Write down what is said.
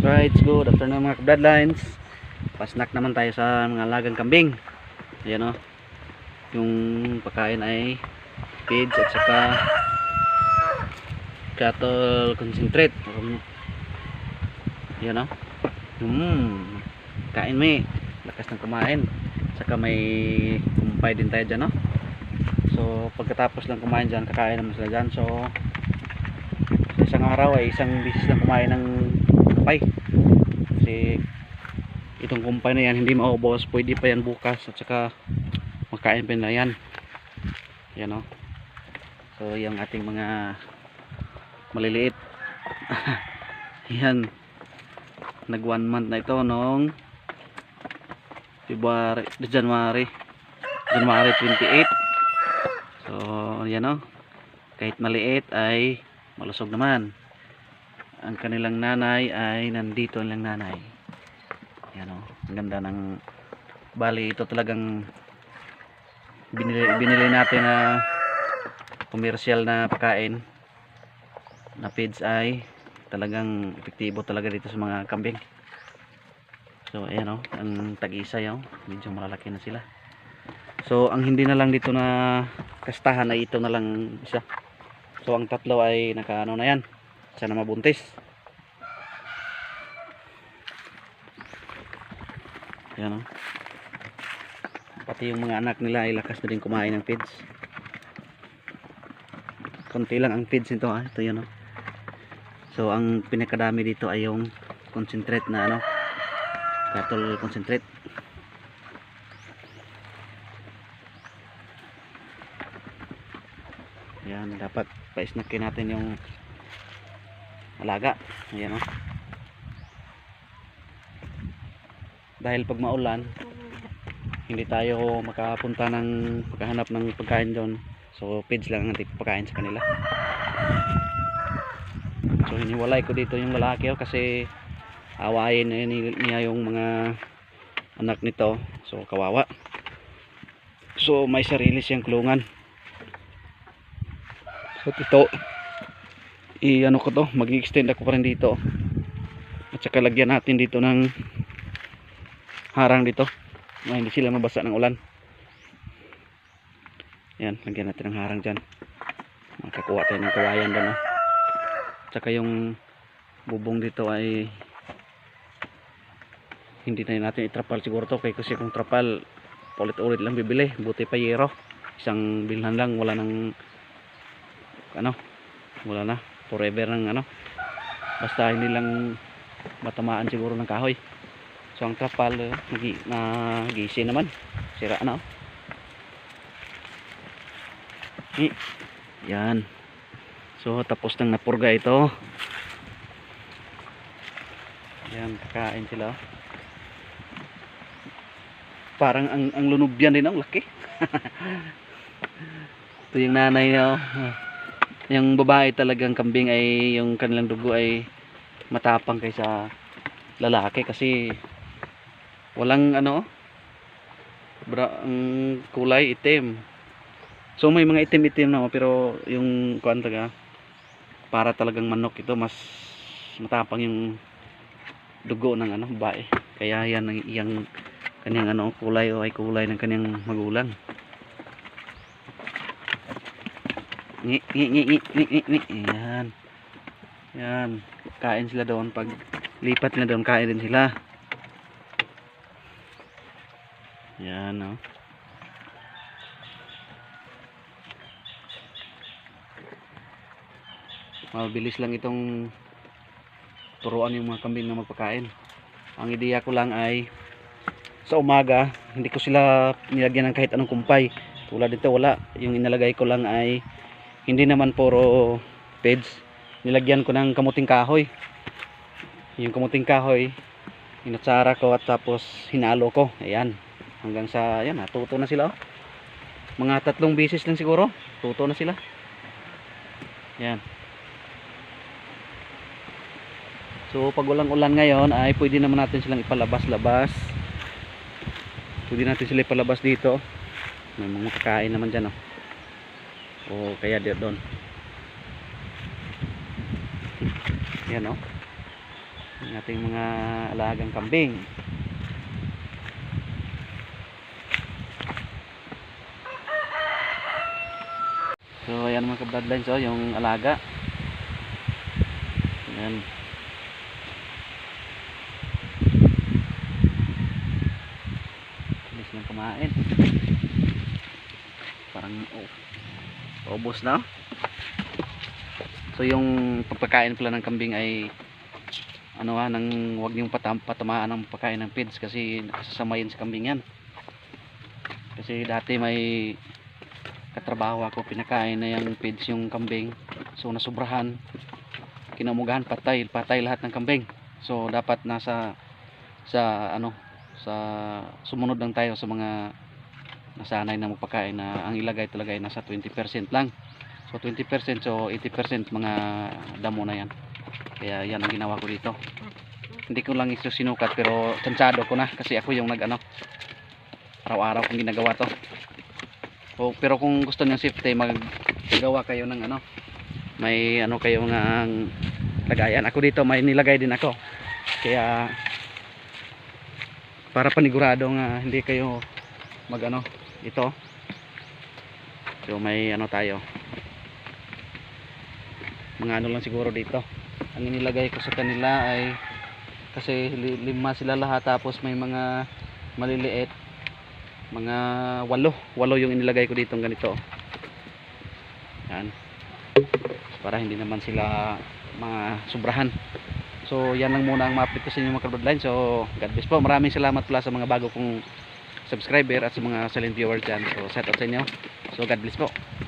Right, good afternoon mga bloodlines. Pasnack naman tayo sa mga alagang kambing. Ayan o. Yung pagkain ay feeds at saka cattle concentrate. Ayan o. Kain may. Lakas ng kumain. Saka may kumpay din tayo dyan o. So pagkatapos lang kumain dyan, kakain naman sila dyan. So sa isang araw ay isang bisis lang kumain ng kumpay. Kasi itong kumpay na yan hindi maubos, pwede pa yan bukas at saka makain pa na yan. Yan o. So yung ating mga maliliit yan, nag 1 month na ito noong January 28. So yan o, kahit maliit ay malusog naman. Ang kanilang nanay ay nandito lang nanay. Yan o, ang ganda ng bali. Ito talagang binili natin na commercial na pagkain na feeds ay talagang epektibo talaga dito sa mga kambing. So ayan o, ang tag-isa yun, medyo malalaki na sila. So ang hindi na lang dito na kastahan ay ito na lang isa. So ang tatlo ay nakaano na yan, sana mabuntis. Yan o. Pati yung mga anak nila ay lakas na din kumain ng feeds. Konti lang ang feeds nito ha. Ito yan o. So ang pinakadami dito ay yung concentrate na ano, cattle concentrate. Yan, dapat pa-snackin natin yung alaga. Ayan o. Dahil pag maulan hindi tayo makapunta ng makahanap ng pagkain doon, so feeds lang ang pagkain sa kanila. So hiniwalay ko dito yung lalaki o, kasi awayin niya yung mga anak nito, so kawawa. So may sarili siyang kulungan. So ito ano ko to, mag-extend ako pa rin dito at saka lagyan natin dito ng harang dito na hindi sila mabasa ng ulan. Yan, lagyan natin ng harang dyan. Makakuha tayo ng kawayan doon. Tsaka yung bubong dito ay hindi na natin itrapal siguro to, kasi kung trapal ulit-ulit lang bibili. Buti pa yero, isang bilhan lang, wala nang ano, wala na forever ng ano, basta hindi lang matamaan siguro ng kahoy. So ang trapal nagisi naman, sira na oh. Yan. So tapos nang napurga ito. Yan, kakain sila oh. Parang ang lunubyan din, ang laki. Ito yung nanay niya oh. Yung babae talagang kambing ay yung kanilang dugo ay matapang kaysa lalaki, kasi walang ano, ang kulay itim. So may mga itim-itim na pero yung kuan talaga para talagang manok ito, mas matapang yung dugo ng ano, babae. Kaya yan yung kanyang ano, kulay o ay kulay ng kanyang magulang. Yan. Yan. Kain sila doon, pag lipat na doon kain din sila. Yan o. Mabilis lang itong turuan yung mga kambing na magpakain. Ang ideya ko lang ay sa umaga hindi ko sila nilagyan ng kahit anong kumpay. Tulad dito wala. Yung inalagay ko lang ay hindi naman puro feeds. Nilagyan ko ng kamuting kahoy. Yung kamuting kahoy inatsara ko at tapos hinalo ko. Ayan. Hanggang sa yan, natuto na sila oh. Mga 3 beses lang siguro tuto na sila. Yan. So pag walang ulan ngayon ay pwede naman natin silang ipalabas-labas. Pwede natin sila ipalabas dito. May mga kakain naman dyan oh. O kaya doon. Yan oh. ang ating mga alagang kambing. So ayan mga ka-bloodlines, oh, yung alaga. Ayan. Bilis lang kumain. Parang ubos na. So yung pagpakain pala ng kambing ay ano nang wag niyong patamaan ng pagkain ng feeds kasi nakasasamayin sa kambing yan. Kasi dati may katrabaho ako, pinakain na yung feeds yung kambing, so nasubrahan, kinamugahan, patay lahat ng kambing. So dapat nasa sa sumunod lang tayo sa mga nasanay na magpakain na ang ilagay talaga ay nasa 20% lang. So 20%, so 80% mga damo na yan. Kaya yan ang ginawa ko dito. Hindi ko lang ito sinukat pero tsansado ko na kasi ako yung araw-araw kong ginagawa to. Pero kung gusto niyo safety, maggawa kayo ng may kayo ng lagayan. Ako dito may nilagay din ako. Kaya para paniguradong hindi kayo ito. So may tayo. Mga lang siguro dito. Ang inilagay ko sa kanila ay kasi 5 sila lahat, tapos may mga maliliit, mga 8 yung inilagay ko dito ganito. Yan. Para hindi naman sila mga sobrahan. So yan lang muna ang ma-update ko sa inyo mga ka-bloodline. So God bless po. Maraming salamat pala sa mga bago kong subscriber at sa mga silent viewer dyan. So shout out sa inyo. So God bless po.